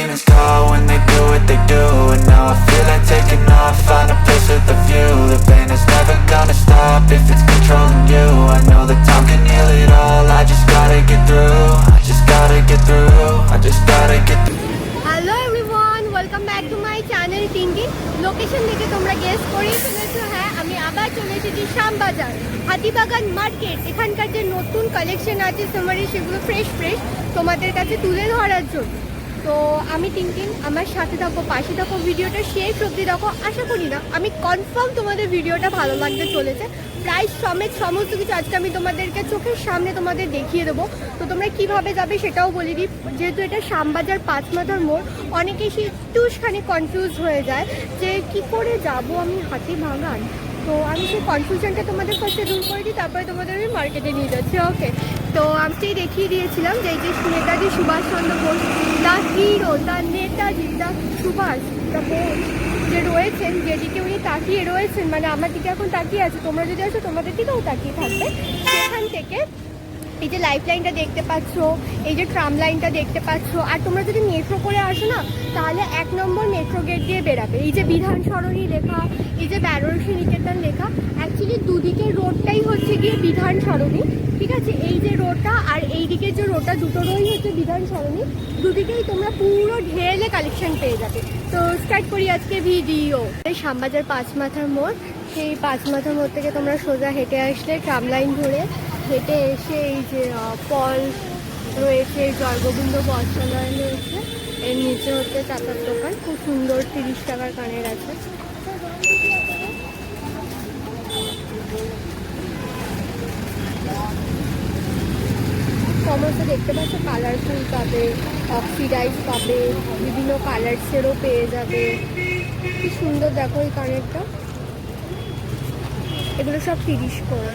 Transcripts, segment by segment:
demons call when they do what they do. And now I feel like taking off, find a place with a view. The pain is never gonna stop if it's controlling you. I know that time can heal it all, I just gotta get through. I just gotta get through, I just gotta get through. Hello everyone, welcome back to my channel টিঙ্কিন। Location দেখে তোমরা guess করেই ফেলেছো, হ্যাঁ আমি আবার চলে এসেছি শ্যামবাজার হাতিবাগান মার্কেট। এখানকার যে নতুন কালেকশন আছে সামারে, সেগুলো ফ্রেশ তোমাদের কাছে তুলে ধরার জন্য। তো আমি টিঙ্কিন, আমার সাথে থাকো, পাশে থাকো, ভিডিওটা শেষ অবধি দেখো। আশা করি না, আমি কনফার্ম তোমাদের ভিডিওটা ভালো লাগতে চলেছে। প্রাইস সমেত সমস্ত কিছু আজকে আমি তোমাদেরকে চোখের সামনে তোমাদের দেখিয়ে দেবো। তো তোমরা কিভাবে যাবে সেটাও বলে দিই। যেহেতু এটা শ্যামবাজার পাঁচমাথার মোড়, অনেকেই একটুখানি কনফিউজ হয়ে যায় যে কি করে যাব আমি হাতিবাগান। তো আমি সেই কনফিউশনটা তোমাদের ফার্স্টে দূর করে দিই, তারপরে তোমাদের আমি মার্কেটে নিয়ে যাচ্ছি। ওকে, তো আমি দেখিয়ে দিয়েছিলাম যে এই যে Netaji Subhas Chandra Bose, the hero, the Netaji, the Subhas, the Bose যে রয়েছেন, যেদিকে উনি তাকিয়ে রয়েছেন, মানে আমার দিকে এখন তাকিয়ে আছে, তোমরা যদি আসো তোমাদের দিকেও তাকিয়ে থাকবে। সেখান থেকে এই যে লাইফ লাইনটা দেখতে পাচ্ছ, এই যে ট্রাম লাইনটা দেখতে পাচ্ছ, আর তোমরা যদি মেট্রো করে আসো না, তাহলে 1 নম্বর মেট্রো গেট দিয়ে বেরাবে। এই যে বিধান সরণি লেখা, এই যে বেনারসি নিকেতন লেখা, অ্যাকচুয়ালি দুদিকের রোডটাই হচ্ছে গিয়ে বিধান সরণি, ঠিক আছে? এই যে রোডটা আর এই দিকের যে রোডটা, দুটো রোডই হচ্ছে বিধান সরণি। দুদিকেই তোমরা পুরো ঢেলে কালেকশন পেয়ে যাবে। তো স্টার্ট করি আজকে ভিডিও। এই শ্যামবাজার পাঁচমাথার মোড়, সেই পাঁচমাথার মোড় থেকে তোমরা সোজা হেঁটে আসলে ট্রাম লাইন ধরে হেঁটে এসে এই যে ফল রয়েছে, জয়গোবিন্দ বস্ত্রালয় রয়েছে, এর নিচে হচ্ছে চাচার দোকান, খুব সুন্দর 30 টাকার কানের আছে। সমস্ত দেখতে পাচ্ছ কালারফুল পাবে, অক্সিডাইজ পাবে, বিভিন্ন কালার্সেরও পেয়ে যাবে। কি সুন্দর দেখো এই কানেরটা, এগুলো সব 30 করে।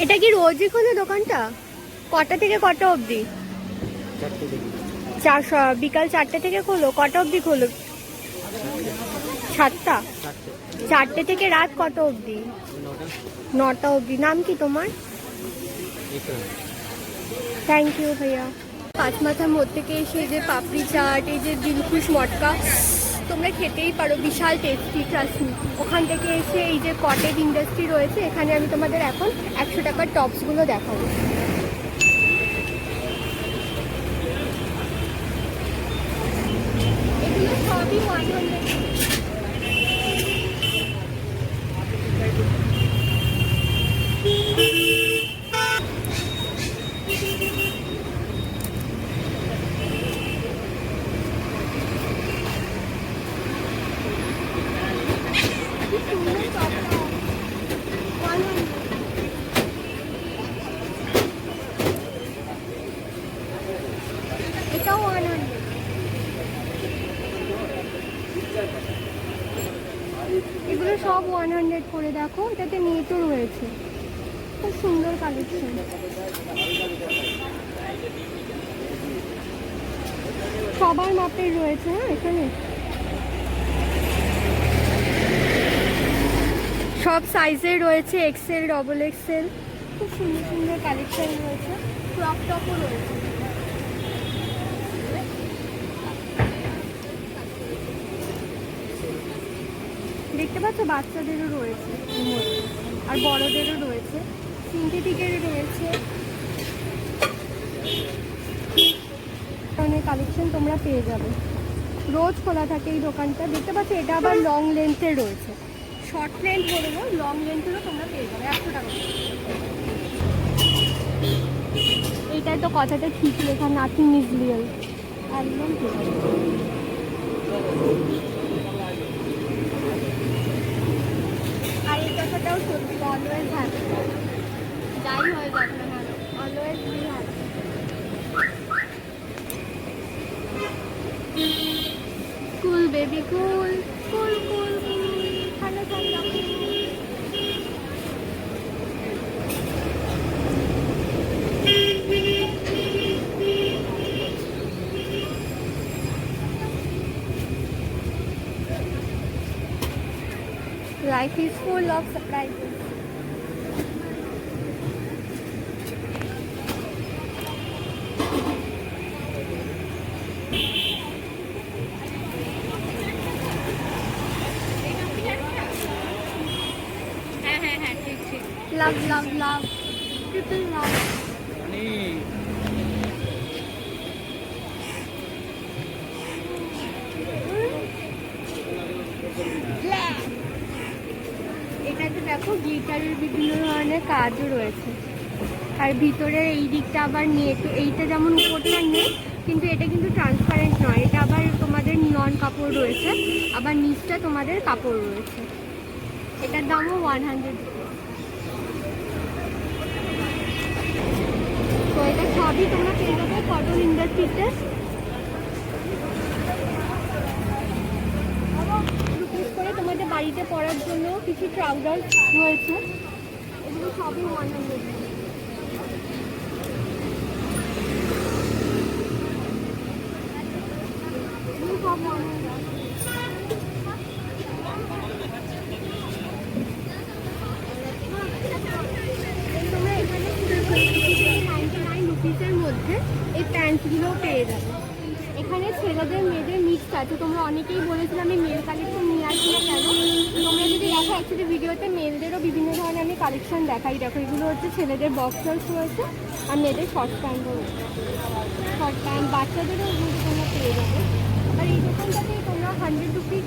এটা কি রোজই খোলো দোকানটা? কটা থেকে কটা অবধি? বিকাল 4টে থেকে খোলো? কটা অবধি খোলো? 7টা? 4টে থেকে রাত কত অবধি? 9টা অবধি। নাম কি তোমার? থ্যাংক ইউ ভাইয়া। পাঁচমাথার মোড় থেকে এসে যে পাপড়ি চাট, এই যে দিলখুশ মটকা তোমরা খেতেই পারো, বিশাল টেস্টি, ট্রাস্ট মি। ওখান থেকে এসে এই যে কটেজ ইন্ডাস্ট্রি রয়েছে, এখানে আমি তোমাদের এখন 100 টাকার টপসগুলো দেখাবো। এগুলো সবই 100। এটাও 100। এগুলো সব 100 করে। দেখো এটাতে নেটও রয়েছে, খুব সুন্দর কালেকশন। সবার মাপের রয়েছে, হ্যাঁ এখানে সব সাইজের রয়েছে, এক্সেল, ডবল এক্সেল, খুব সুন্দর সুন্দর কালেকশন রয়েছে। ক্রপ টপও রয়েছে। দেখতে পাচ্ছ বাচ্চাদেরও রয়েছে আর বড়দেরও রয়েছে, সিনথেটিকেরও রয়েছে। অনেক কালেকশন তোমরা পেয়ে যাবে। রোজ খোলা থাকে এই দোকানটা। দেখতে পাচ্ছ এটা আবার লং লেন্থের রয়েছে, শর্ট লেন্থ বলবো, লং লেন্থেরও তোমরা পেয়ে যাবে 100 টাকা। এইটাই তো কথাটা ঠিক লেখা, নাথিং ইজ রিয়েল, একদম ঠিক। আর এই কথাটাও সত্যি, অলওয়েজ হ্যাপি, যাই হয়ে যাক না কেন, always be happy. Cool baby cool, cool cool cool, ঠান্ডা ঠান্ডা। Life is full of surprises. Love love love triple love. এটাতে দেখো গ্লিটারের বিভিন্ন ধরনের কাজও রয়েছে। আর ভিতরে এই দিকটা আবার নেট, এইটা যেমন উপরটা নেট, কিন্তু এটা কিন্তু ট্রান্সপারেন্ট নয়, এটা আবার তোমাদের নন কাপড় রয়েছে, আবার নিচটা তোমাদের কাপড় রয়েছে। এটার দামও 100 রুপিস। তো এটা সবই তোমরা পেয়ে যাবে কটন ইন্ডাস্ট্রিতে। রুপিস করে তোমাদের বাড়িতে পরার জন্য কিছু ট্রাউজার রয়েছে, এগুলো সবই 100 রুপিস। এগুলো সব 100। তোমরা এখানে 99 রুপিসের মধ্যে এই প্যান্টসগুলোও পেয়ে যাবে। এখানে ছেলেদের মেয়েদের মিক্স আছে। তোমরা অনেকেই বলেছিলে আমি মেল কালেকশন নিয়ে আসি না কেন, তোমরা যদি দেখো অ্যাকচুয়ালি ভিডিওতে মেলদেরও বিভিন্ন ধরনের আমি কালেকশন দেখাই। দেখো এগুলো হচ্ছে ছেলেদের বক্সার্স রয়েছে আর মেয়েদের শর্ট প্যান্টও রয়েছে। শর্ট প্যান্ট বাচ্চাদেরও এগুলো তোমরা পেয়ে যাবে। আর এই দোকানটাতে তোমরা 100 রুপিস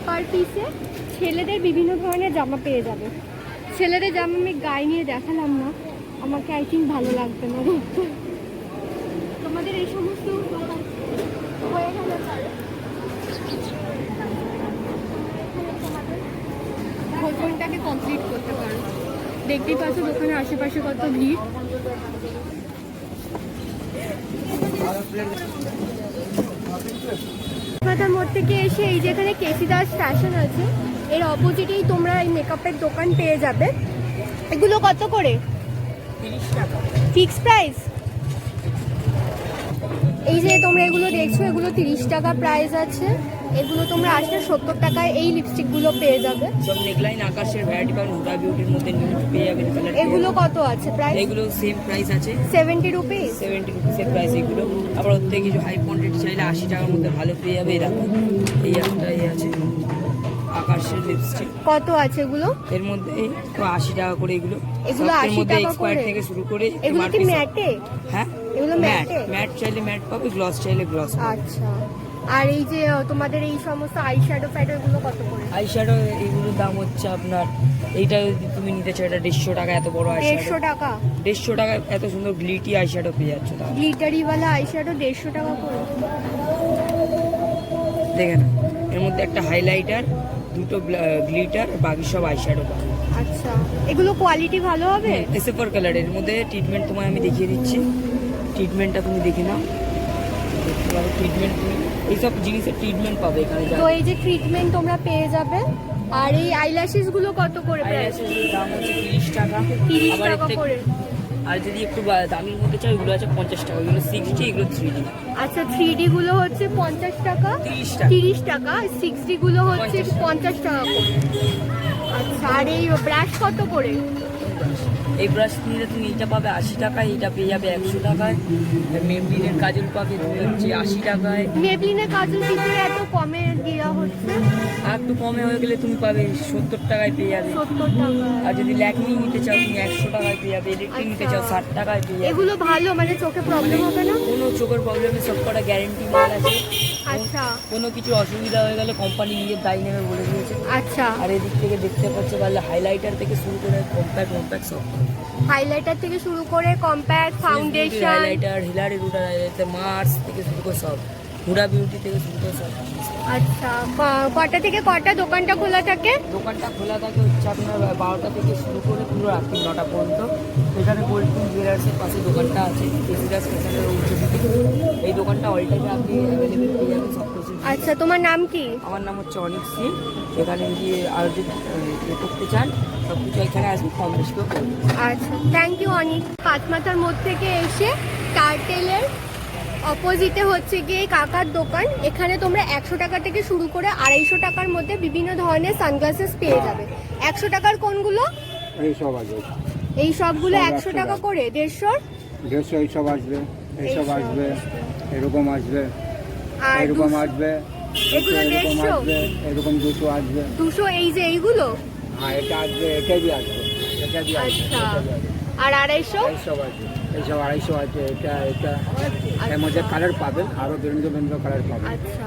পার পিসে ছেলেদের বিভিন্ন ধরনের জামা পেয়ে যাবে। ছেলেদের জামা আমি গায়ে নিয়ে দেখালাম না, আমাকে আই থিঙ্ক ভালো লাগবে না দেখতে। তোমাদের এই সমস্ত হয়ে গেলে পরে তোমাদের ভোজনটাকে কমপ্লিট করতে পারো। দেখতেই পাচ্ছ দোকানের আশেপাশে কত ভিড়। কলকাতার মোড় থেকে এসে এই যেখানে কেসি দাস ফ্যাশন আছে, এর অপোজিটেই তোমরা এই মেকআপের দোকান পেয়ে যাবে। এগুলো কত করে? 30 টাকা ফিক্স প্রাইস। এই যে তোমরা এগুলো দেখছো, এগুলো 30 টাকা প্রাইস আছে। এগুলো তোমরা আসলে 70 টাকায় এই লিপস্টিকগুলো পেয়ে যাবে। সব নেকলাইন আকাশের ভ্যারাইটি পাবেন, হুডা বিউটির মধ্যে নিউড পেয়ে যাবেন কালার। এগুলো কত আছে প্রাইস? এগুলো সেম প্রাইস আছে 70 রুপিস। 70 রুপিসের প্রাইস এগুলো। আবার ওর থেকে কিছু হাই কোয়ান্টিটি চাইলে 80 টাকার মধ্যে ভালো পেয়ে যাবে। এরকম এই একটা আছে আকাশের লিপস্টিক। কত আছে এগুলো? এর মধ্যে এই তো 80 টাকা করে এগুলো। এগুলো 80 টাকা এক্সপায়ার করে থেকে শুরু করে এগুলো কি ম্যাটে? হ্যাঁ এগুলো ম্যাট ম্যাটে? ম্যাট চাইলে ম্যাট পাবে, গ্লস চাইলে গ্লস পাবে। আচ্ছা। আর এই যে তোমাদের এই সমস্ত আই শ্যাডো ফ্যাডো এগুলো কত করে? আই শ্যাডো এগুলোর দাম হচ্ছে আপনার, এইটা যদি তুমি নিতে চাও এটা 150 টাকা। এত বড় আই 150 টাকা? 150 টাকা এত সুন্দর গ্লিটি আই শ্যাডো পেয়ে যাচ্ছ। তাহলে গ্লিটারি वाला আই শ্যাডো 150 টাকা করে। দেখেন এর মধ্যে একটা হাইলাইটার, দুটো গ্লিটার, বাকি সব আই শ্যাডো পাবে। আচ্ছা, এগুলো কোয়ালিটি ভালো হবে? এসএফআর কালারের মধ্যে ট্রিটমেন্ট তোমায় আমি দেখিয়ে দিচ্ছি। ট্রিটমেন্টটা তুমি দেখে নাও। ট্রিটমেন্ট তুমি এইসব জিনিসের ট্রিটমেন্ট পাবে এখানে। তো এই যে ট্রিটমেন্ট তোমরা পেয়ে যাবে। আর এই আইল্যাশেস গুলো কত করে প্রাইস? আইল্যাশের দাম হচ্ছে 30 টাকা। 30 আবার টাকা করে। আর যদি একটু দামির মধ্যে চাই এগুলো আছে 50 টাকা। এগুলো 60, এগুলো 3D। আচ্ছা, 3D গুলো হচ্ছে 50 টাকা, 30 টাকা। 30 টাকা। 60 গুলো হচ্ছে 50 টাকা করে। আচ্ছা, আর এই ব্রাশ কত করে? এই ব্রাশ নিলে তুমি এইটা পাবে 80 টাকায়, এইটা পেয়ে যাবে 100 টাকায়। মেবলিনের কাজল পাবে তুমি হচ্ছে 80 টাকায়। মেবলিনের কাজল ভিতরে এত কমে দেওয়া হচ্ছে? আর একটু কমে হয়ে গেলে তুমি পাবে 70 টাকায় পেয়ে যাবে। 70 টাকা। আর যদি ল্যাকমি নিতে চাও তুমি 100 টাকায় পেয়ে যাবে। ইলেকট্রিক নিতে চাও 60 টাকায় পেয়ে যাবে। এগুলো ভালো, মানে চোখে প্রবলেম হবে না? কোনো চোখের প্রবলেমে সব কটা গ্যারেন্টি মাল আছে। আচ্ছা কোনো কিছু অসুবিধা হয়ে গেলে কোম্পানি নিজের দায়ী নেবে বলে দিয়েছে। আচ্ছা। আর এদিক থেকে দেখতে পাচ্ছে পারলে হাইলাইটার থেকে শুরু করে কম্প্যাক্ট সব। হাইলাইটার থেকে শুরু করে কম্প্যাক্ট ফাউন্ডেশন, হাইলাইটার, হিলারি রুটার হাইলাইটার, মার্স থেকে শুরু করে সব, হুডা বিউটি থেকে শুরু করে সব। আচ্ছা, কটা থেকে কটা দোকানটা খোলা থাকে? দোকানটা খোলা থাকে হচ্ছে আপনার 12টা থেকে শুরু করে পুরো রাত্রি 9টা পর্যন্ত। এখানে গোল্ডফিন জুয়েলার্সের পাশে দোকানটা আছে, কেসিদাস স্টেশনের উল্টো দিকে। এই দোকানটা অল টাইমে আপনি অ্যাভেলেবেল পেয়ে যাবেন সব কিছু। আচ্ছা, তোমার নাম কি? আমার নাম হচ্ছে অনিক সিং। এখানে গিয়ে আর যদি করতে চান সব কিছু এখানে আসবে, কম বেশি করে করবেন। আচ্ছা, থ্যাংক ইউ অনিক। পাঁচমাথার মোড় থেকে এসে টার্টেলের অপোজিটে হচ্ছে গিয়ে কাকার দোকান। এখানে তোমরা 100 টাকা থেকে শুরু করে 250 টাকার মধ্যে বিভিন্ন ধরনের সানগ্লাসেস পেয়ে যাবে। 100 টাকার কোনগুলো? এই সব আসবে, এই সবগুলো সব 100 টাকা 100 করে। 150 150 এইসব আসবে, এইসব এইসব আসবে, এরকম আসবে, আর এরকম 200 আসবে, এগুলো এরকম 150? আসবে, এরকম 200 আসবে। 200 এই যে এইগুলো? হ্যাঁ এটা আসবে, এটা দিয়ে আসবে, এটা দিয়ে আসবে, আচ্ছা। এটা দিয়ে আসবে। আর 250? এইসব আসবে, এইসব 250 আছে, এটা এর মধ্যে কালার পাবেন, আরো বিভিন্ন বিভিন্ন কালার পাবেন। আচ্ছা,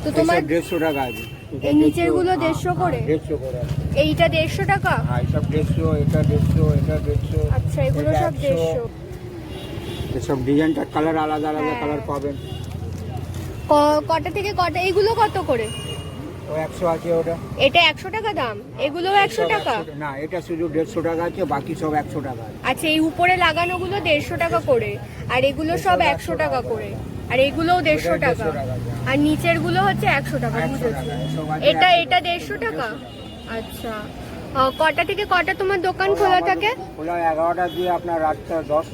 তো তোমার 150 টাকা আছে। এই নিচেরগুলো 150 করে? 150 করে আছে। এইটা 150 টাকা? হ্যাঁ সব 150, এটা 150, এটা 150। আচ্ছা, এগুলো এটা সব 100 150। এসব ডিজাইনটা কালার আলাদা আলাদা হ্যাঁ। কালার পাবেন। কটা থেকে কটা? এগুলো কত করে? ও 100 আছে ওটা। এটা 100 টাকা দাম? এগুলো 100 টাকা? না এটা শুধু 150 টাকা আছে, বাকি সব 100 টাকা আছে। আচ্ছা, এই উপরে লাগানোগুলো 150 টাকা করে, আর এগুলো সব 100 টাকা করে, আর এগুলোও 150 টাকা, আর নিচের গুলো হচ্ছে 100 টাকা। 100 বুঝেছি। টাকা, সব আছে এটা 100 এটা 150 টাকা? আচ্ছা, কটা থেকে কটা তোমার দোকান খোলা থাকে? খোলা 11টা দিয়ে আপনার রাতটা 10।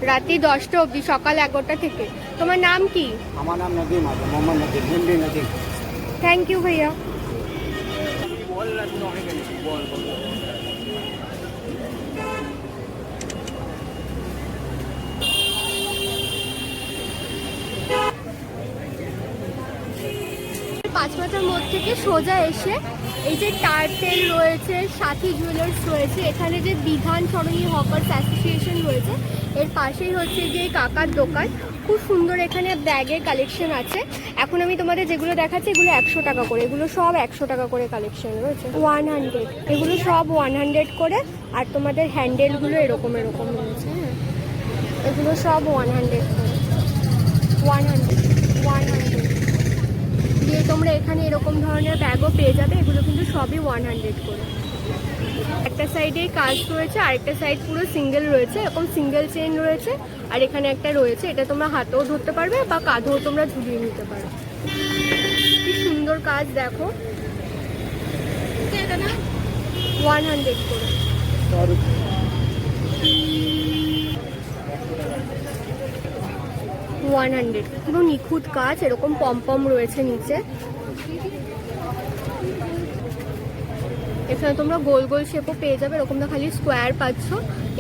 রাত্রি 10টা অবধি, সকাল 11টা থেকে। তোমার নাম কি? আমার নাম নদীম আছে, মোহাম্মদ নদীম, হিন্দি নদীম। থ্যাংক ইউ ভাইয়া। পাঁচমাথার মোড় থেকে সোজা এসে এই যে টার্টেল রয়েছে, সাথী জুয়েলার্স রয়েছে, এখানে যে বিধান সরণী হকার্স অ্যাসোসিয়েশন রয়েছে, এর পাশেই হচ্ছে গিয়ে কাকার দোকান। খুব সুন্দর এখানে ব্যাগের কালেকশন আছে। এখন আমি তোমাদের যেগুলো দেখাচ্ছি এগুলো 100 টাকা করে, এগুলো সব 100 টাকা করে কালেকশন রয়েছে। 100, এগুলো সব 100 করে। আর তোমাদের হ্যান্ডেলগুলো এরকম এরকম রয়েছে। হ্যাঁ, এগুলো সব 100 করে। 100 দিয়ে তোমরা এখানে এরকম ধরনের ব্যাগও পেয়ে যাবে। এগুলো কিন্তু সবই 100 করে। একটা সাইডে কাজ রয়েছে, আরেকটা সাইড পুরো সিঙ্গেল রয়েছে, এরকম সিঙ্গেল চেইন রয়েছে। আর এখানে একটা রয়েছে, এটা তোমরা হাতেও ধরতে পারবে বা কাঁধেও তোমরা ঝুলিয়ে নিতে পারো। কি সুন্দর কাজ দেখো। 100 করে। পুরো নিখুঁত কাজ, এরকম পম রয়েছে নিচে। এখানে তোমরা গোল গোল শেপও পেয়ে যাবে, এরকম না খালি স্কোয়ার পাচ্ছ।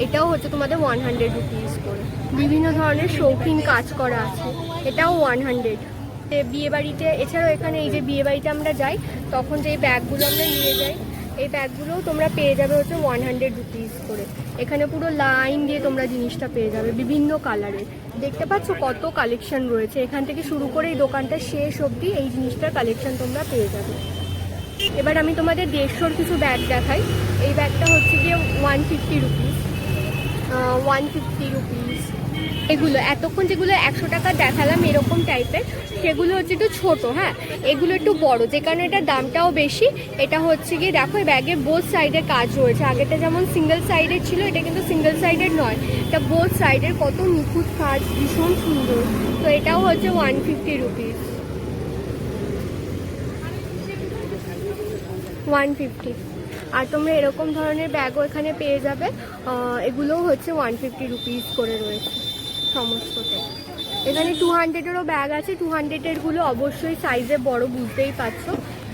এটাও হচ্ছে তোমাদের 100 রুপিস করে। বিভিন্ন ধরনের শৌখিন কাজ করা আছে, এটাও 100। বিয়ে বাড়িতে, এছাড়াও এখানে এই যে বিয়ে বাড়িতে আমরা যাই তখন যে ব্যাগগুলো আমরা নিয়ে যাই, এই ব্যাগগুলোও তোমরা পেয়ে যাবে হচ্ছে 100 রুপিস করে। এখানে পুরো লাইন দিয়ে তোমরা জিনিসটা পেয়ে যাবে বিভিন্ন কালারের। দেখতে পাচ্ছ কত কালেকশন রয়েছে, এখান থেকে শুরু করে এই দোকানটা শেষ অবধি এই জিনিসটার কালেকশন তোমরা পেয়ে যাবে। এবার আমি তোমাদের 150 কিছু ব্যাগ দেখাই। এই ব্যাগটা হচ্ছে গিয়ে 150 রুপিস। 150 রুপিস। এগুলো এতক্ষণ যেগুলো 100 টাকা দেখালাম এরকম টাইপের, সেগুলো হচ্ছে একটু ছোট। হ্যাঁ, এগুলো একটু বড়, যে কারণে এটার দামটাও বেশি। এটা হচ্ছে গিয়ে দেখো, এই ব্যাগের বোথ সাইডে কাজ রয়েছে। আগেটা যেমন সিঙ্গেল সাইডের ছিল, এটা কিন্তু সিঙ্গেল সাইডের নয়, এটা বোথ সাইডের। কত নিখুঁত কাজ, ভীষণ সুন্দর। তো এটাও হচ্ছে 150 রুপিস। 150। আর তোমরা এরকম ধরনের ব্যাগও এখানে পেয়ে যাবে, এগুলোও হচ্ছে 150 রুপিস করে রয়েছে সমস্তটাই। এখানে 200-এরও ব্যাগ আছে। 200-এরগুলো অবশ্যই সাইজে বড়, বুঝতেই পারছো।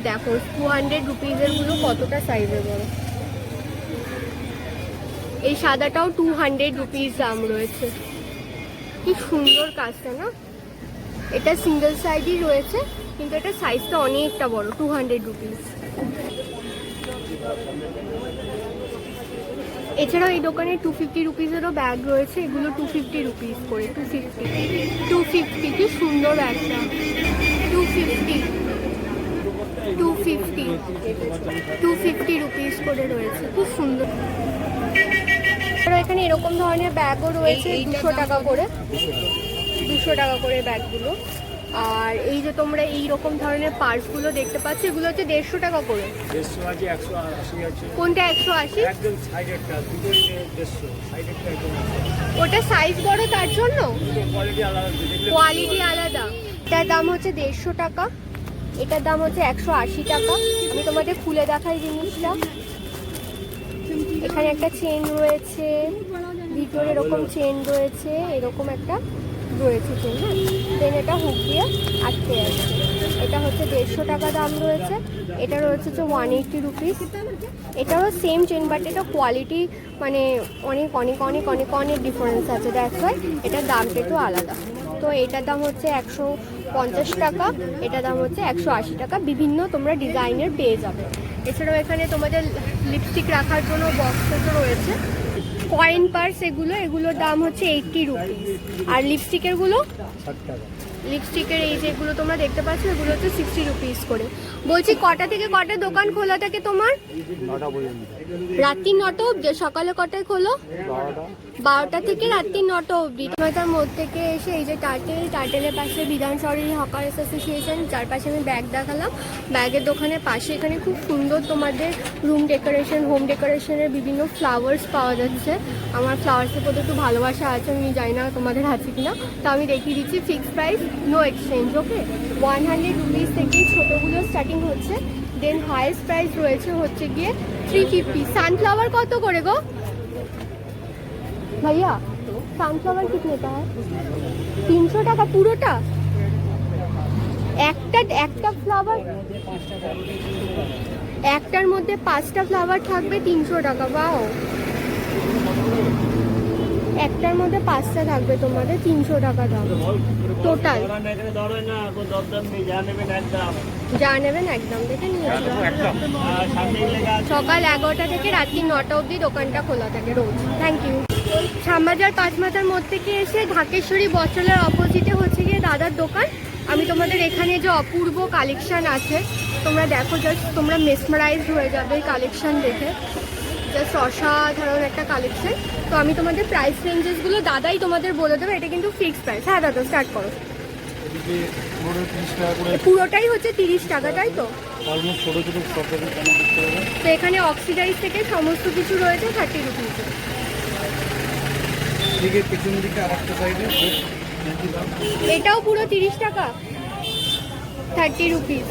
দেখো 200 রুপিসেরগুলো কতটা সাইজে বড়। এই সাদাটাও 200 রুপিস দাম রয়েছে। কি সুন্দর কাজটা না। এটা সিঙ্গেল সাইডই রয়েছে, কিন্তু এটা সাইজটা অনেকটা বড়। 200 রুপিস। এছাড়াও এই দোকানে 250 রুপিসেরও ব্যাগ রয়েছে, এগুলো 250 রুপিস করে। 250 কি সুন্দর ব্যাগটা। 250 রুপিস করে রয়েছে, খুব সুন্দর। এখানে এরকম ধরনের ব্যাগও রয়েছে 200 টাকা করে। 200 টাকা করে ব্যাগগুলো। আর এই যে তোমরা এই রকম ধরনের পার্সগুলো দেখতে পাচ্ছ, এগুলো হচ্ছে 150 টাকা করে। 150 আছে, 180 আছে। কোনটা 180? একদম সাইডেরটা, দুটোই 150, সাইডেরটা একদম। ওটা সাইজ বড় তার জন্য কোয়ালিটি আলাদা, কোয়ালিটি আলাদা। এটার দাম হচ্ছে 150 টাকা, এটার দাম হচ্ছে 180 টাকা। আমি তোমাদের খুলে দেখাই জিনিসটা। এখানে একটা চেন রয়েছে, ভিতরে এরকম চেন রয়েছে, এরকম একটা রয়েছে চেন, হ্যাঁ। দেন এটা হুক দিয়ে আটকে আছে, এটা হচ্ছে 150 টাকা দাম রয়েছে। এটা রয়েছে হচ্ছে 180 রুপিস। এটারও সেম চেন, বাট এটা কোয়ালিটি মানে অনেক অনেক অনেক অনেক অনেক ডিফারেন্স আছে, দ্যাটস ওয়াই এটার দামটা একটু আলাদা। তো এটার দাম হচ্ছে 150 টাকা, এটার দাম হচ্ছে 180 টাকা। বিভিন্ন তোমরা ডিজাইনের পেয়ে যাবে। এছাড়াও এখানে তোমাদের লিপস্টিক রাখার জন্য বক্সও রয়েছে, কয়েন পার্স এগুলো, এগুলোর দাম হচ্ছে 80 রুপিস। আর লিপস্টিকেরগুলো, 60 টাকা। লিপস্টিকের এই যেগুলো তোমরা দেখতে পাচ্ছ এগুলো হচ্ছে 60 রুপিস করে। বলছি কটা থেকে কটা দোকান খোলা থাকে তোমার? 9টা পর্যন্ত। রাত্রি 9টা অবধি। সকালে কটায় খোলো? 12টা। 12টা থেকে রাত্রি 9টা অবধি। নয়টার মধ্যে থেকে এসে এই যে টার্টেলের পাশে বিধান শহরের হকার্স অ্যাসোসিয়েশন, যার পাশে আমি ব্যাগ দেখালাম, ব্যাগের দোকানের পাশে এখানে খুব সুন্দর তোমাদের রুম ডেকোরেশন, হোম ডেকোরেশনের বিভিন্ন ফ্লাওয়ার্স পাওয়া যাচ্ছে। আমার ফ্লাওয়ার্সের প্রতি একটু ভালোবাসা আছে, আমি জানি না তোমাদের আছে কিনা, তো আমি দেখিয়ে দিচ্ছি। ফিক্সড প্রাইস, নো এক্সচেঞ্জ, ওকে। 100 রুপিস থেকে ছোটোগুলো স্টার্টিং হচ্ছে। দেন হাইয়েস্ট প্রাইস রয়েছে হচ্ছে গিয়ে 350। সানফ্লাওয়ার কত করে গো भैया? সানফ্লাওয়ার कितने का है? 300 টাকা পুরোটা? একটা ফ্লাওয়ার, একটার মধ্যে 5টা ফ্লাওয়ার থাকবে 300 টাকা। বাও, একটার মধ্যে 5টা থাকবে তোমাদের 300 টাকা দাম টোটাল। যা নেবেন একদম দেখে নিয়ে সকাল 11টা থেকে রাত্রি 9টা অবধি দোকানটা খোলা থাকে রোজ। Thank you. শ্যামবাজার 5 মাথার মোড় থেকে এসে ঢাকেশ্বরী বস্ত্রালয়ের অপোজিটে হচ্ছে গিয়ে দাদার দোকান। আমি তোমাদের এখানে যে অপূর্ব কালেকশন আছে তোমরা দেখো, জাস্ট তোমরা মেসমারাইজ হয়ে যাবে কালেকশন দেখে, জাস্ট অসাধারণ একটা কালেকশন। তো আমি তোমাদের প্রাইস রেঞ্জেসগুলো দাদাই তোমাদের বলে দেবে, এটা কিন্তু ফিক্সড প্রাইস। হ্যাঁ দাদা, স্টার্ট করো। পুরোটাই হচ্ছে 30 টাকা, তাই তো? তো এখানে অক্সিডাইজ থেকে সমস্ত কিছু রয়েছে 30 রুপিসে। এটাও পুরো 30 টাকা, 30 রুপিস।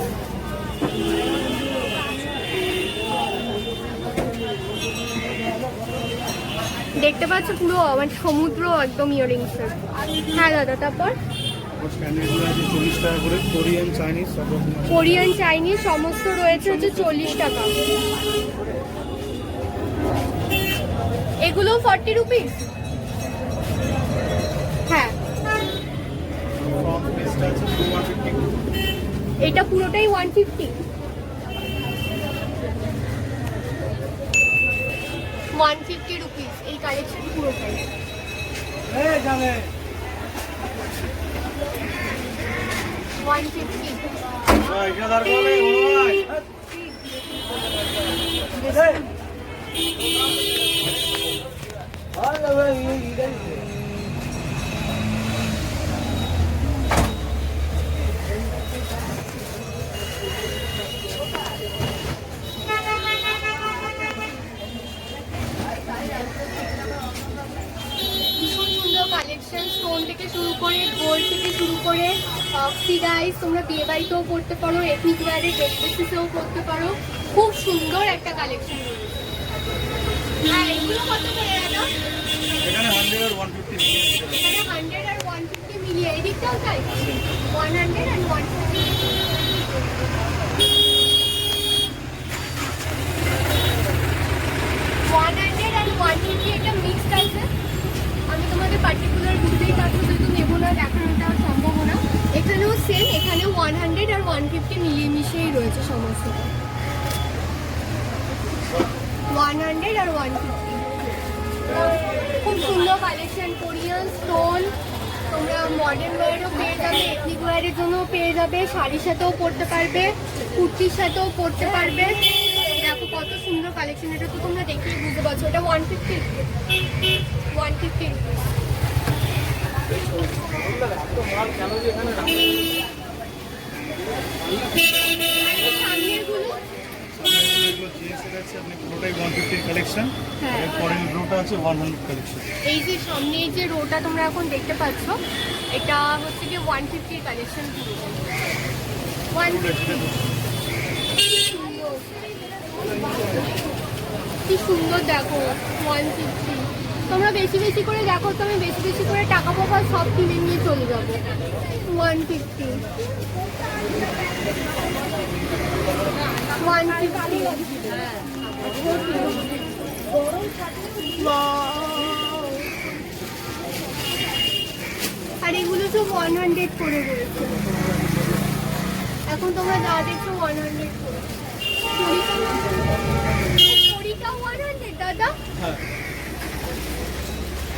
দেখতে পাচ্ছ পুরো মানে সমুদ্র একদম ইয়ারিংস। হ্যাঁ দাদা, তারপর কোরিয়ান চাইনিজ সমস্ত রয়েছে হচ্ছে 40 টাকা। এগুলো 40 রুপিস। হ্যাঁ, এটা পুরোটাই 150। 150 রুপিস এই কালেকশন পুরোটাই। 150। কালেকশন স্টোন থেকে শুরু করে গোল্ড থেকে শুরু করে অক্সিডাইজ, তোমরা বিয়ে বাড়িতেও পড়তে পারো, এথনিক ওয়্যারে ডেলিভারিতেও পড়তে পারো। খুব সুন্দর একটা কালেকশন রয়েছে। হ্যাঁ, এগুলো কত করে দাদা? এখানে 100 আর 150 এখানে 100 আর 150 মিলিয়ে, এদিকটাও তাই 100 আর 150। 100 আর 150 এটা মিক্সড আছে। আমি তোমাদের পার্টিকুলার বুঝতেই পারছো, যেহেতু নেবো না, দেখানোটা সম্ভব না। এখানেও সেম, এখানে 100 আর 150 মিলিয়ে মিশিয়েই রয়েছে সমস্ত। 100 আর 150 খুব সুন্দর কালেকশন। কোরিয়ান স্টোন তোমরা মডার্ন ওয়্যারও পেয়ে যাবে, এথনিক ওয়্যারের জন্যও পেয়ে যাবে, শাড়ির সাথেও পরতে পারবে, কুর্তির সাথেও পরতে পারবে। দেখো কত সুন্দর কালেকশন, এটা তো তোমরা দেখেই বুঝতে পারছো। এটা 150 রুপিস। সামনেরগুলো পুরোটাই 150 কালেকশন। হ্যাঁ, পরের রোটা আছে 100 কালেকশন। এই যে সামনে যে রোটা তোমরা এখন দেখতে পাচ্ছ, এটা হচ্ছে কি 150 কালেকশন। 150 কি সুন্দর দেখো। 150 তোমরা বেশি বেশি করে দেখো, তো আমি বেশি বেশি করে টাকা পাবো, সব কিনে নিয়ে চলে যাবো। 150 আর এগুলো সব 100 করে রয়েছে। এখন তোমরা যা দেখছো 100 করে। কুড়িটা 100 দাদা?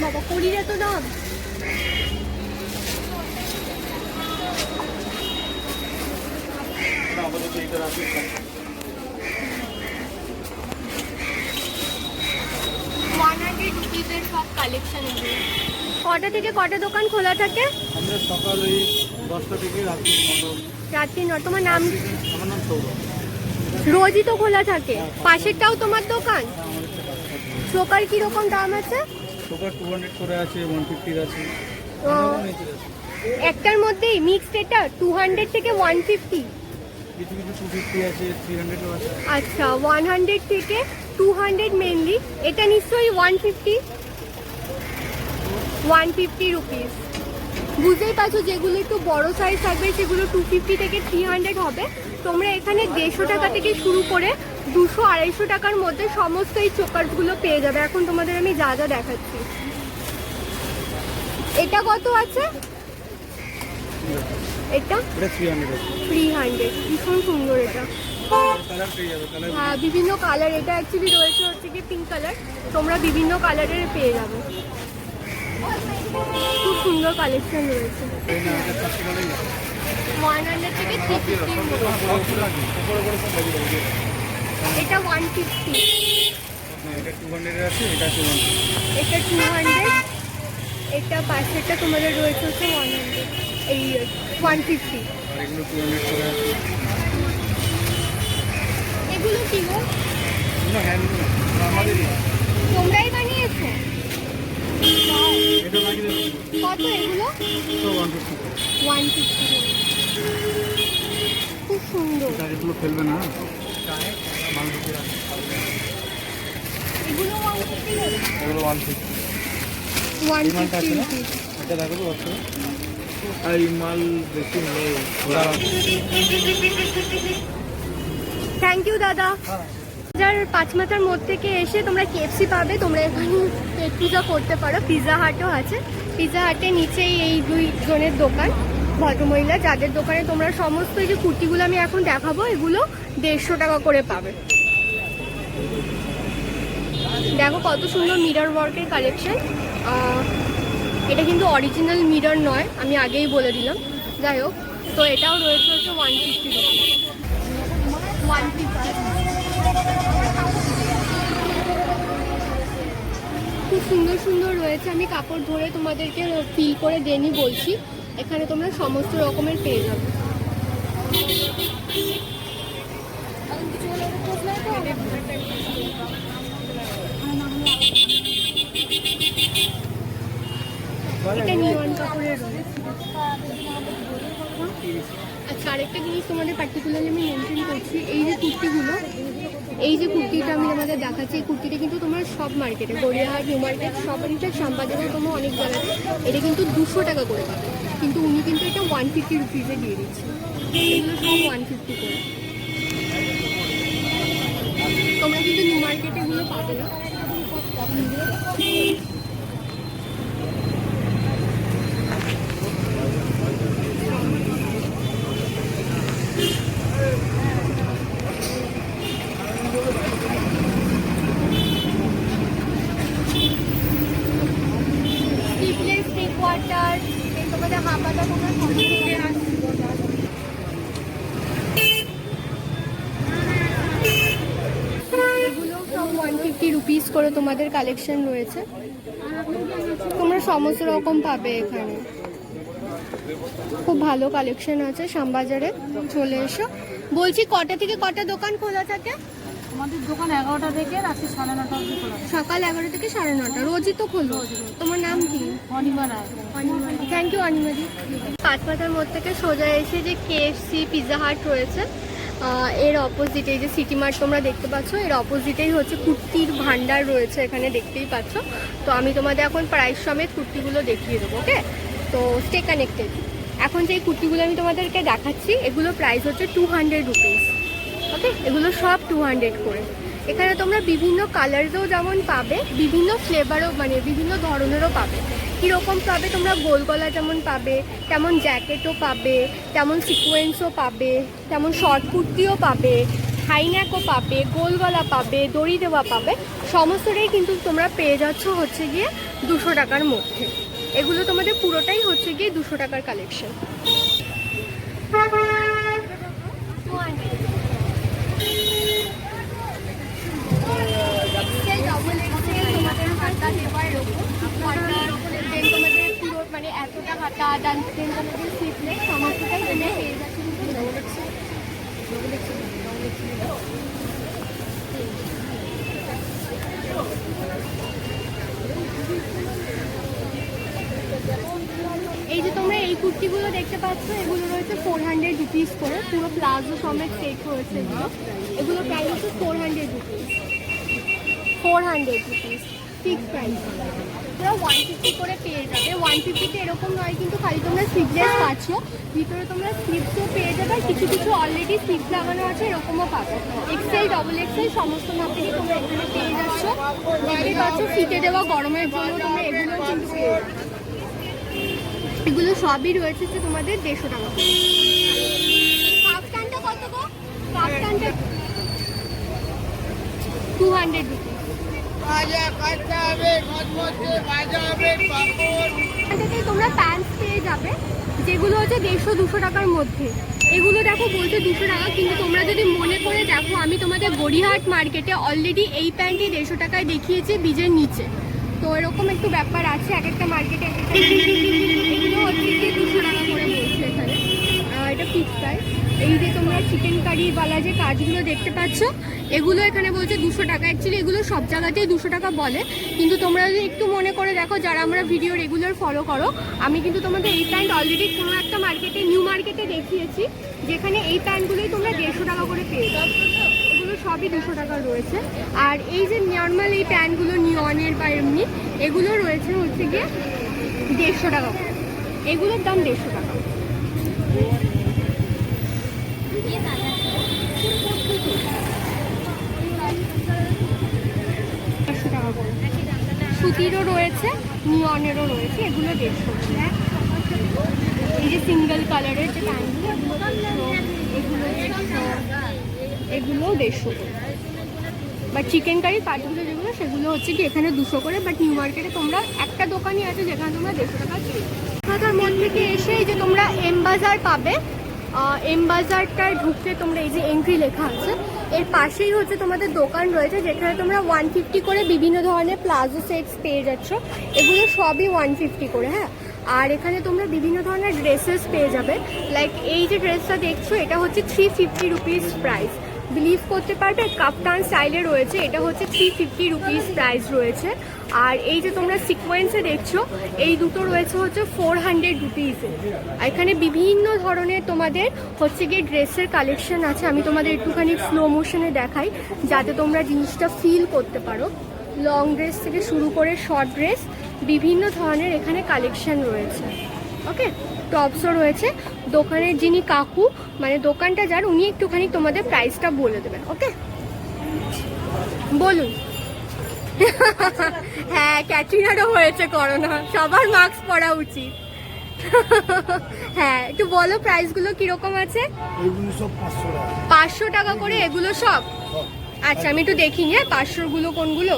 বাবা, 20 এত দাম? আপাতত এইটা রাখি। রুপিসের সব কালেকশন এগুলো। কটা থেকে কটা দোকান খোলা থাকে? আমরা সকাল ওই 10টা থেকে রাত্রি 9টা। রাত্রি 9। তোমার নাম? আমার নাম সৌরভ। রোজই তো খোলা থাকে? পাশেরটাও তোমার দোকান? চোকার কিরকম দাম আছে? সুগার 200 করে আছে, 150 আছে। ও, একটার মধ্যেই মিক্সড এটা 200 থেকে 150? কিছু কিছু 250 আছে, 300 ও আছে। আচ্ছা, 100 থেকে 200 মেনলি। এটা নিশ্চয়ই 150 রুপিস। বুঝতেই পারছো, যেগুলো একটু বড় সাইজ থাকবে সেগুলো 250 থেকে 300 হবে। তোমরা এখানে 150 টাকা থেকে শুরু করে 200-250 টাকার মধ্যে সমস্ত এই চোকারগুলো পেয়ে যাবে। এখন তোমাদের আমি যা যা দেখাচ্ছি। এটা কত আছে? এটা এটা 300 আছে। 300। ভীষণ সুন্দর এটা। কালার পেয়ে যাবে, কালার। হ্যাঁ, বিভিন্ন কালার। এটা অ্যাকচুয়ালি রয়েছে হচ্ছে কি পিঙ্ক কালার। তোমরা বিভিন্ন কালারের পেয়ে যাবে। খুব সুন্দর কালেকশন রয়েছে। এই না, এটা 400 টাকাই আছে। 100 থেকে 350 মতো। উপরে উপরে সব লাগিয়ে দেবো। এটা 150। হ্যাঁ, এটা 200 এর আছে, এটা আছে 150। এটা 200। এটা পাশেরটা তোমাদের রয়েছে হচ্ছে 100, এই 150। আর এগুলো 200 করে আছে। এগুলো কি গো? এগুলো হ্যান্ডলুম, আমাদেরই। তোমরাই বানিয়েছো? এটা লাগিয়ে দেবো। কত এগুলো? তো 150 করে। 150। খুব সুন্দর। এটা এগুলো ফেলবে না। মাল ঢুকিয়ে রাখবে। এগুলো 150 করে? এগুলো 150। এই মালটা আছে 150 না? রুপিস। এটা দেখাবো আছে। আর এই মাল বেশি নেই। থ্যাংক ইউ দাদা। পাঁচমাথার মোড় থেকে এসে তোমরা কেএফসি পাবে। তোমরা এখানে পেট পিজা করতে পারো। পিজা হাটও আছে। পিজা হাটের নিচেই এই দুইজনের দোকান, ভদ্রমহিলা, যাদের দোকানে তোমরা সমস্ত এই যে কুর্তিগুলো আমি এখন দেখাবো, এগুলো 150 টাকা করে পাবে। দেখো কত সুন্দর মিরর ওয়ার্কের কালেকশন। এটা কিন্তু অরিজিনাল মিরর নয়, আমি আগেই বলে দিলাম। যাই হোক, তো এটাও রয়েছে হচ্ছে 150 রুপিস। 150। খুব সুন্দর সুন্দর রয়েছে। আমি কাপড় ধরে তোমাদেরকে ফিল করে দেনি বলছি। এখানে তোমরা সমস্ত রকমের পেয়ে যাবে। এটা নিয়ন কাপড়ের রয়েছে। আচ্ছা, আরেকটা জিনিস তোমাদের পার্টিকুলারলি আমি মেনশন করছি, এই যে কুর্তিগুলো, এই যে কুর্তিটা আমি আমাদের দেখাচ্ছি, এই কুর্তিটা কিন্তু তোমার সব মার্কেটে, গড়িয়াহাট, নিউ মার্কেট, সব ইনফ্যাক্ট শ্যামবাজারেও তোমার অনেক জায়গাতে এটা কিন্তু 200 টাকা করে পাবে। কিন্তু উনি কিন্তু এটা 150 রুপিসে দিয়ে দিচ্ছে। এগুলো সব 150 করে। তোমরা কিন্তু নিউ মার্কেটে এগুলো পাবে না। স্লিভলেস, থ্রি কোয়ার্টার, তোমাদের হাফাটা তোমরা সবসময় আসছি। এগুলো সব 150 রুপিস করে তোমাদের কালেকশন রয়েছে। তোমরা সমস্ত রকম পাবে এখানে। খুব ভালো কালেকশন আছে শ্যামবাজারে, চলে এসো। বলছি কটা থেকে কটা দোকান খোলা থাকে? আমাদের দোকান 11টা থেকে রাত্রি 9:30 অবধি খোলা থাকে। সকাল 11 থেকে 9:30, রোজই তো খোলো। তোমার নাম কি? অনিমা রায়। থ্যাংক ইউ অনিমাদি। পাঁচমাথার মোড় থেকে সোজা এসে যে কেএফসি, পিৎজা হাট রয়েছে, এর অপোজিটে এই যে সিটি মার্ট তোমরা দেখতে পাচ্ছ, এর অপোজিটেই হচ্ছে কুর্তির ভান্ডার রয়েছে, এখানে দেখতেই পাচ্ছ। তো আমি তোমাদের এখন প্রাইস সমেত কুর্তিগুলো দেখিয়ে দেবো, ওকে? তো স্টে কানেক্টেড। এখন যে কুর্তিগুলো আমি তোমাদেরকে দেখাচ্ছি এগুলো প্রাইস হচ্ছে 200 রুপিস, ওকে? এগুলো সব 200 করে। এখানে তোমরা বিভিন্ন কালার্সও যেমন পাবে, বিভিন্ন ফ্লেভারও মানে বিভিন্ন ধরনেরও পাবে। কীরকম পাবে তোমরা, গোল গলা যেমন পাবে তেমন জ্যাকেটও পাবে, তেমন সিকোয়েন্সও পাবে, তেমন শর্ট কুর্তিও পাবে, হাইন্যাকও পাবে, গোল গলা পাবে, দড়ি দেওয়া পাবে। সমস্তটাই কিন্তু তোমরা পেয়ে যাচ্ছ হচ্ছে গিয়ে 200 টাকার মধ্যে। এগুলো তোমাদের পুরোটাই হচ্ছে গিয়ে 200 টাকার কালেকশন। তোমাদের পুরো মানে এতটা হাতা দেন তোমাদের স্লিপলেস সমস্তটাই তোমরা পেয়ে যাচ্ছ। এই যে তোমরা এই কুর্তিগুলো দেখতে পাচ্ছ, এগুলো রয়েছে 400 রুপিস করে, পুরো প্লাজো সমেত সেট রয়েছে এগুলো। এগুলো প্রাইস হচ্ছে 400 রুপিস, 400 রুপিস ফিক্স প্রাইস। তোমরা 150 করে পেয়ে যাবে। 150তে এরকম নয় কিন্তু খালি তোমরা স্লিভলেস পাচ্ছ, ভিতরে তোমরা স্লিভসও পেয়ে যাবে, আর কিছু কিছু অলরেডি স্লিভ লাগানো আছে এরকমও পাবে। এক্সেল, ডবল এক্সেল সমস্ত মাপেরই তোমরা এখানে পেয়ে যাচ্ছ। দেখতেই পাচ্ছ ফিতে দেওয়া গরমের জন্য তোমরা এগুলোও কিন্তু পেয়ে যাচ্ছ। এগুলো সবই রয়েছে যে তোমাদের 150 টাকা। কাফতানটা কত গো? কাফতানটা 200 রুপিস। তোমরা প্যান্টস পেয়ে যাবে যেগুলো হচ্ছে 150-200 টাকার মধ্যে। এগুলো দেখো বলছে 200 টাকা, কিন্তু তোমরা যদি মনে করে দেখো আমি তোমাদের গড়িয়াহাট মার্কেটে অলরেডি এই প্যান্টই 150 টাকায় দেখিয়েছি বীজের নিচে। তো এরকম একটু ব্যাপার আছে, এক একটা মার্কেটে এক একটা। এগুলো হচ্ছে গিয়ে 200 টাকা করে বলছে এখানে, এটা ফিক্স প্রাইস। এই যে তোমরা চিকেন কারিওয়ালা যে কাজগুলো দেখতে পাচ্ছ এগুলো এখানে বলছে 200 টাকা। অ্যাকচুয়ালি এগুলো সব জায়গাতেই 200 টাকা বলে, কিন্তু তোমরা যদি একটু মনে করে দেখো, যারা আমরা ভিডিও রেগুলার ফলো করো, আমি কিন্তু তোমাদের এই প্যান্ট অলরেডি কোনো একটা মার্কেটে, নিউ মার্কেটে দেখিয়েছি, যেখানে এই প্যান্টগুলোই তোমরা 150 টাকা করে পেয়ে যাও। এগুলো সবই 200 টাকা রয়েছে। আর এই যে নর্মাল এই প্যান্টগুলো নিয়নের বা এমনি, এগুলো রয়েছে হচ্ছে গিয়ে 150 টাকা। এগুলোর দাম 150 টাকা। সুতিরও রয়েছে, নিয়নেরও রয়েছে, এগুলো 150। এই যে সিঙ্গেল কালারের যে প্যান্টগুলো এগুলো 150, এগুলোও 150। বাট চিকেন কারি পার্টগুলো যেগুলো সেগুলো হচ্ছে কি এখানে 200 করে। বাট নিউ মার্কেটে তোমরা একটা দোকানই আছে যেখানে তোমরা 150 টাকা পেয়ে যাবে। কলকাতার মধ্যে থেকে এসে এই যে তোমরা এম বাজার পাবে। এম বাজারটায় ঢুকতে তোমরা এই যে এন্ট্রি লেখা আছে, এর পাশেই হচ্ছে তোমাদের দোকান রয়েছে যেখানে তোমরা 150 করে বিভিন্ন ধরনের প্লাজো সেটস পেয়ে যাচ্ছ। এগুলো সবই 150 করে, হ্যাঁ। আর এখানে তোমরা বিভিন্ন ধরনের ড্রেসেস পেয়ে যাবে। লাইক এই যে ড্রেসটা দেখছো এটা হচ্ছে 350 রুপিস প্রাইস। বিলিভ করতে পারবে কাফতান স্টাইলে রয়েছে, এটা হচ্ছে 350 রুপিস প্রাইস রয়েছে। আর এই যে তোমরা সিকোয়েন্সে দেখছো এই দুটো রয়েছে হচ্ছে 400 রুপিসে। এখানে বিভিন্ন ধরনের তোমাদের হচ্ছে গিয়ে ড্রেসের কালেকশন আছে। আমি তোমাদের একটুখানি স্লো মোশনে দেখাই যাতে তোমরা জিনিসটা ফিল করতে পারো। লং ড্রেস থেকে শুরু করে শর্ট ড্রেস বিভিন্ন ধরনের এখানে কালেকশন রয়েছে, ওকে। টপসও রয়েছে। দোকানের যিনি কাকু মানে দোকানটা যার, উনি একটুখানি তোমাদের প্রাইসটা বলে দেবেন, ওকে। বলুন। হ্যাঁ, ক্যাটরিনারও হয়েছে করোনা, সবার মাস্ক পরা উচিত। হ্যাঁ, একটু বলো প্রাইসগুলো কিরকম আছে। 500 টাকা করে এগুলো সব। আচ্ছা আমি একটু দেখিনি, হ্যাঁ 500 গুলো কোনগুলো।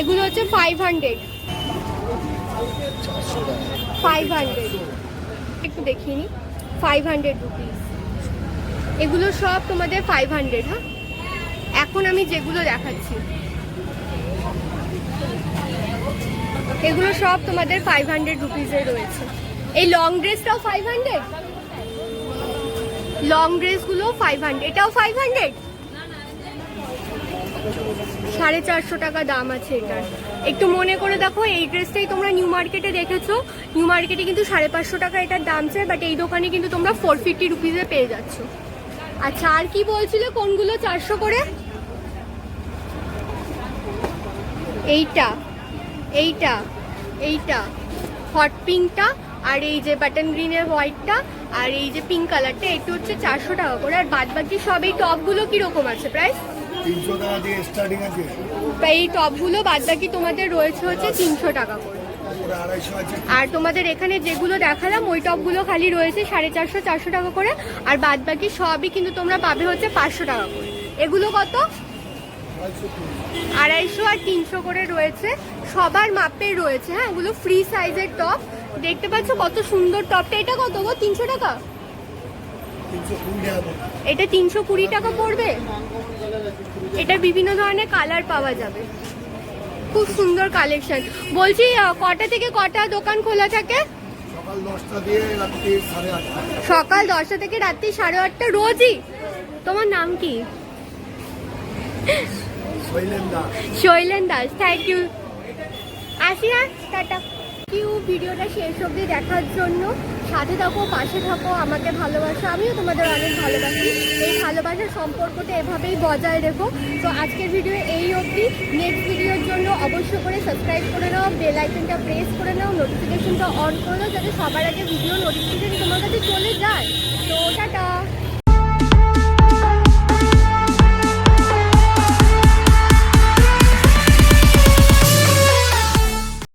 এগুলো হচ্ছে 500, একটু দেখিনি, 500 রুপিস। এগুলো সব তোমাদের 500, হ্যাঁ। এখন আমি যেগুলো দেখাচ্ছি এগুলো সব তোমাদের 500 রুপিসে রয়েছে। এই লং ড্রেসটাও 500, লং ড্রেসগুলো 500, এটাও 500, 450 টাকা দাম আছে এটার। একটু মনে করে দেখো, এই ড্রেসটাই তোমরা নিউ মার্কেটে দেখেছো, নিউ মার্কেটে কিন্তু 550 টাকা এটার দাম চাই, বাট এই দোকানে কিন্তু তোমরা 450 রুপিসে পেয়ে যাচ্ছ। আচ্ছা, আর কি বলছিলে কোনগুলো 400 করে? এইটা, এইটা, এইটা হট পিঙ্কটা, আর এই যে বাটন গ্রিনের হোয়াইটটা, আর এই যে পিঙ্ক কালারটা, একটু হচ্ছে 400 টাকা করে। আর বাদ বাকি সব এই টপগুলো কিরকম আছে প্রাইস? 300 টাকা দিয়ে স্টার্টিং আছে, এই টপগুলো বাদ বাকি তোমাদের রয়েছে হচ্ছে 300 টাকা করে। ওরা 250 আছে। আর তোমাদের এখানে যেগুলো দেখালাম ওই টপগুলো খালি রয়েছে 450 400 টাকা করে। আর বাদ বাকি সবই কিন্তু তোমরা পাবে হচ্ছে 500 টাকা করে। এগুলো কত? 250 আর 300 করে রয়েছে, সবার মাপের রয়েছে। হ্যাঁ, এগুলো ফ্রি সাইজের টপ। দেখতে পাচ্ছ কত সুন্দর টপটা। এটা কত গো? 300 টাকা? 320 টাকা। এটা 320 টাকা পড়বে। এটা বিভিন্ন ধরনের কালার পাওয়া যাবে, খুব সুন্দর কালেকশন। বলছি কটা থেকে কটা দোকান খোলা থাকে? সকাল 10টা দিয়ে রাত্রি 8:30। সকাল 10টা থেকে রাত্রি 8:30 রোজই। তোমার নাম কি? শৈলেন দাস। Sailen Das, thank you. আসি, হ্যাঁ, টাটা। ইউ ভিডিওটা শেষ অবধি দেখার জন্য। সাথে থাকো, পাশে থাকো, আমাকে ভালোবাসো, আমিও তোমাদের অনেক ভালোবাসি। এই ভালোবাসার সম্পর্কটা এভাবেই বজায় রেখো। তো আজকের ভিডিও এই অবধি। নেক্সট ভিডিওর জন্য অবশ্যই করে সাবস্ক্রাইব করে নাও, বেল আইকনটা প্রেস করে নাও, নোটিফিকেশনটা অন করে নাও, যাতে সবার আগে ভিডিও নোটিফিকেশন তোমার কাছে চলে যায়। তো টাটা।